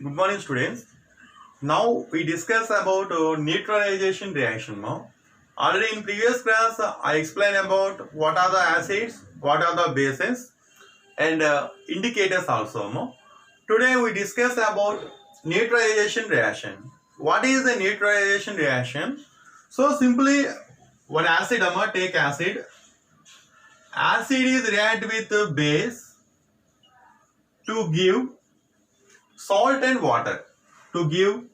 Good morning, students. Now we discuss about neutralization reaction. Now, already in previous class, I explained about what are the acids, what are the bases, and indicators also. No? Today we discuss about neutralization reaction. What is the neutralization reaction? So simply, one acid, take acid. Acid is react with base to give salt and water. To give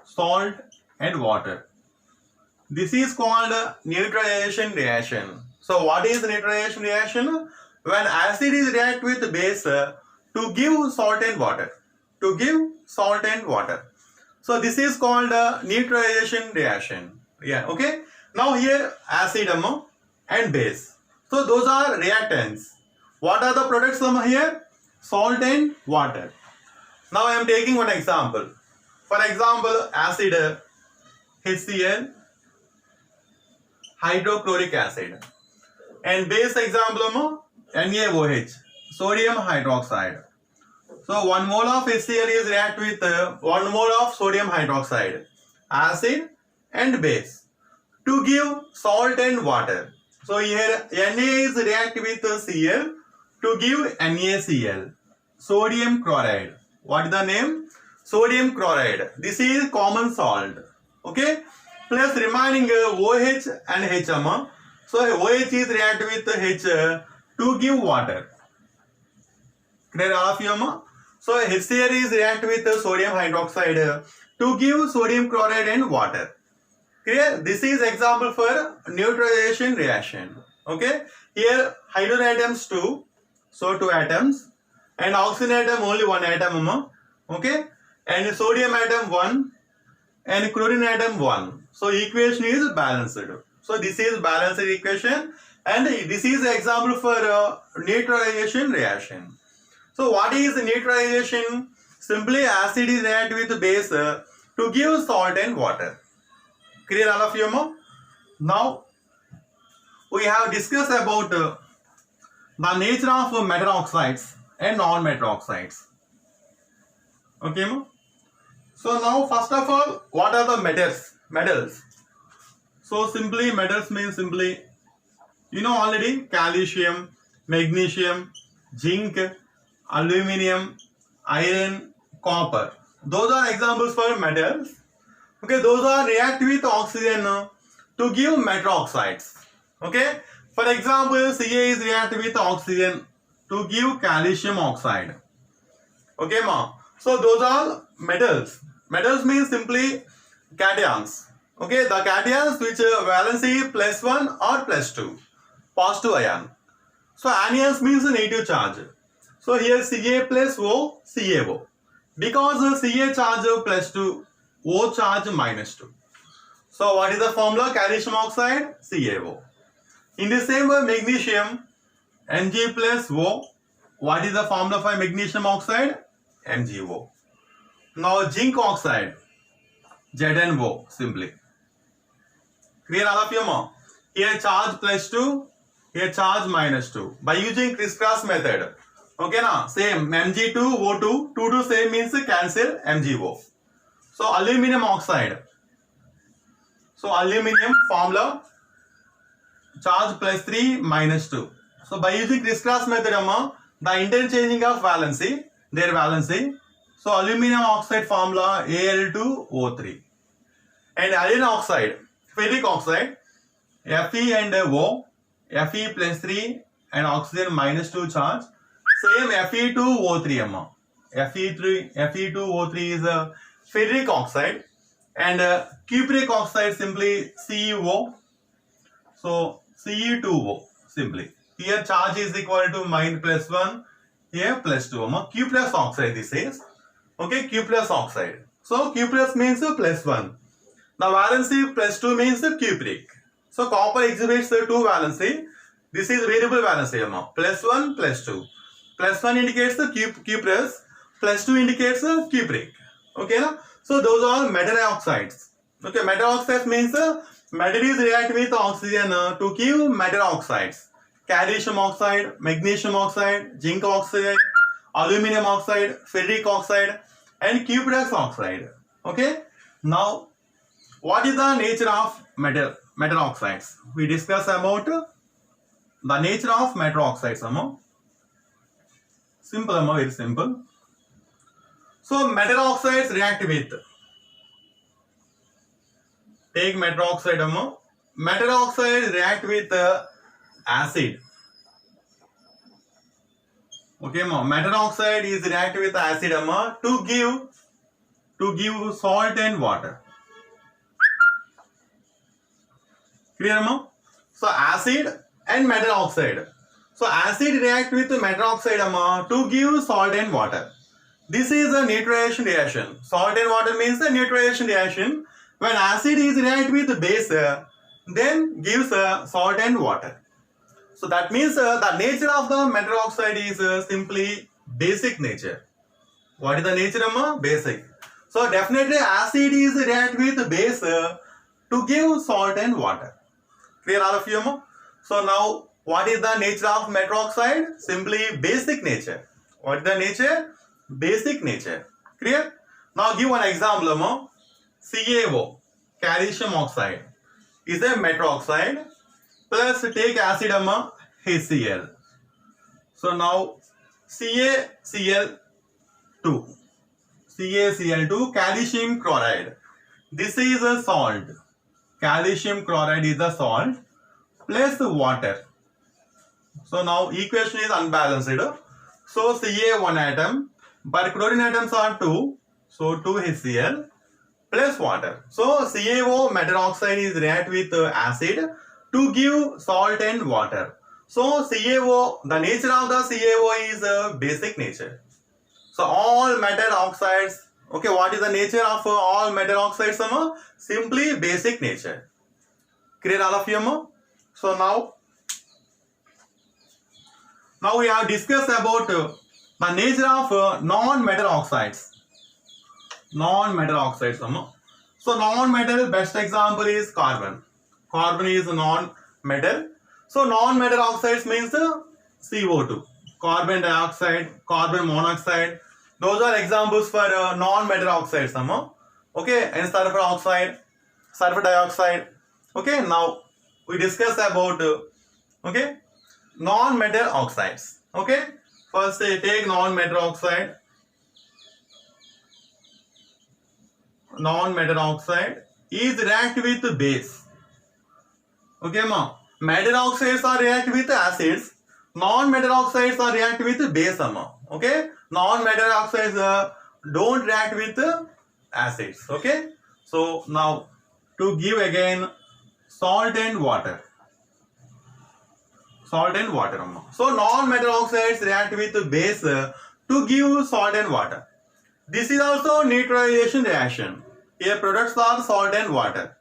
salt and water. This is called neutralization reaction. So what is neutralization reaction? When acid is react with base to give salt and water. To give salt and water. So this is called neutralization reaction. Yeah, okay. Now here acid and base. So those are reactants. What are the products here? Salt and water. Now I am taking one example. For example, acid HCl, hydrochloric acid, and base example NaOH, sodium hydroxide. So 1 mole of HCl is react with 1 mole of sodium hydroxide, acid and base to give salt and water. So here Na is react with Cl to give NaCl, sodium chloride. What is the name? Sodium chloride. This is common salt. Okay. Plus remaining OH and HM. So OH is react with H to give water. Clear all of you? So HCl is react with sodium hydroxide to give sodium chloride and water. Clear? This is example for neutralization reaction. Okay. Here hydrogen atoms 2. So 2 atoms. And oxygen atom only 1 atom. Okay. And sodium atom 1. And chlorine atom 1. So equation is balanced. So this is balanced equation. And this is the example for neutralization reaction. So what is neutralization? Simply acid is react with base to give salt and water. Clear all of you? Now we have discussed about the nature of metal oxides and non-metal oxides. Okay, ma? So now first of all, what are the metals? Metals. So simply metals means simply, you know already, calcium, magnesium, zinc, aluminum, iron, copper. Those are examples for metals. Okay, those are react with oxygen to give metal oxides. Okay, for example, Ca is react with oxygen to give calcium oxide. Okay, ma. So those are metals. Metals means simply cations. Okay, the cations which valency plus 1 or plus 2. Positive ion. So anions means negative charge. So here Ca plus O, CaO. Because Ca charge plus 2, O charge minus 2. So what is the formula? Calcium oxide, CaO. In the same way, magnesium, Mg plus O. What is the formula for magnesium oxide? MgO. Now zinc oxide, ZnO simply. Clear all of you? Here charge plus 2, here charge minus 2. By using crisscross method. Okay na? Same Mg2O2, 2 to same means cancel MgO. So aluminum oxide. So aluminum formula charge plus 3 minus 2. So by using crisscross method, the interchanging of valency, their valency. So aluminum oxide formula Al2O3. And iron oxide, ferric oxide, Fe and O, Fe plus 3 and oxygen minus 2 charge. Same Fe2O3. Fe2O3 is a ferric oxide. And cupric oxide simply CuO. So Ce2O simply. Here charge is equal to plus 1. Here plus 2. Q plus oxide this is. Okay, Q plus oxide. So Q plus means plus 1. Now valency plus 2 means cupric. So copper exhibits 2 valency. This is variable valency. Plus 1, plus 2. Plus 1 indicates the Q plus 2 indicates the cupric. Okay, na? So those are metal oxides. Okay, metal oxides means metal is react with oxygen to give metal oxides. Calcium oxide, magnesium oxide, zinc oxide, aluminum oxide, ferric oxide, and cuprous oxide. Okay. Now, what is the nature of metal oxides? We discuss about the nature of metal oxides. Simple, very simple. So, metal oxides react with. Take metal oxide. Metal oxides react with acid. Okay, metal oxide is react with acid to give salt and water. Clear, So acid and metal oxide. So acid react with metal oxide to give salt and water. This is a neutralization reaction. Salt and water means the neutralization reaction. When acid is react with base, then gives salt and water. So that means the nature of the metal oxide is simply basic nature. What is the nature of basic? So definitely acid is react with base to give salt and water. Clear all of you? So now what is the nature of metal oxide? Simply basic nature. What is the nature? Basic nature. Clear? Now give one example. CaO, calcium oxide, is a metal oxide. Plus take acid HCl. So now CaCl2, calcium chloride. This is a salt. Calcium chloride is a salt plus water. So now equation is unbalanced. So Ca 1 atom, but chlorine atoms are 2. So 2 HCl plus water. So CaO metal oxide is react with acid to give salt and water. So CaO, the nature of the CaO is basic nature. So all metal oxides, okay, what is the nature of all metal oxides? Simply basic nature. Clear all of you? So now we have discussed about the nature of non-metal oxides. Non-metal oxides. So non-metal, best example is carbon. Carbon is non-metal. So non-metal oxides means CO2, carbon dioxide, carbon monoxide. Those are examples for non-metal oxides. Okay, and sulfur oxide, sulfur dioxide. Okay, now we discuss about okay, non-metal oxides. Okay, first take non-metal oxide. Non-metal oxide is react with base. Okay, metal oxides are react with acids. Non-metal oxides are react with base. Okay, non-metal oxides don't react with acids. Okay, so now to give again salt and water. Salt and water. So non-metal oxides react with base to give salt and water. This is also neutralization reaction. Here products are salt and water.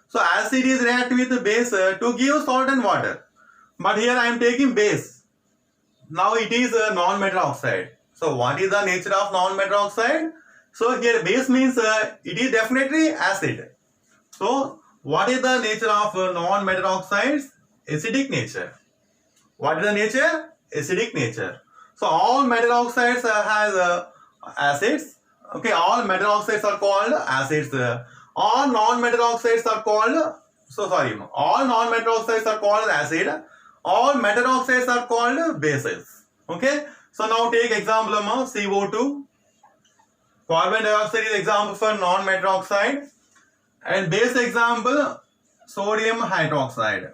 So acid is react with base to give salt and water. But here I am taking base. Now it is a non-metal oxide. So what is the nature of non-metal oxide? So here base means it is definitely acid. So what is the nature of non-metal oxides? Acidic nature. What is the nature? Acidic nature. So all metal oxides has acids. Okay, all metal oxides are called acids. All non-metal oxides are called, all non-metal oxides are called acid. All metal oxides are called bases. Okay, so now take example of CO2. Carbon dioxide is example for non-metal oxide. And base example, sodium hydroxide.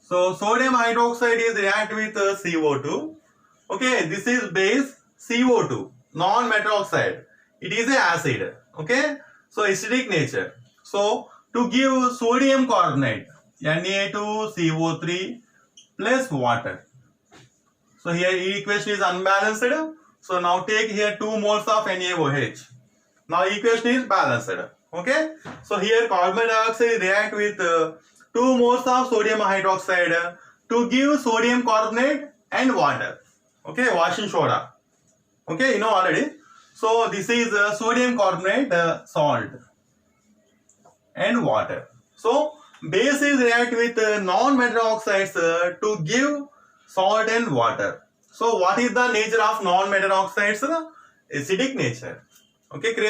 So sodium hydroxide is react with CO2. Okay, this is base CO2, non-metal oxide. It is a acid. Okay, so acidic nature. So to give sodium carbonate, Na2CO3 plus water. So here equation is unbalanced. So now take here 2 moles of NaOH. Now equation is balanced. Okay, so here carbon dioxide react with 2 moles of sodium hydroxide to give sodium carbonate and water. Okay, washing soda. Okay, you know already. So this is sodium carbonate, salt and water. So bases react with non-metal oxides to give salt and water. So what is the nature of non-metal oxides? Acidic nature. Okay, clear?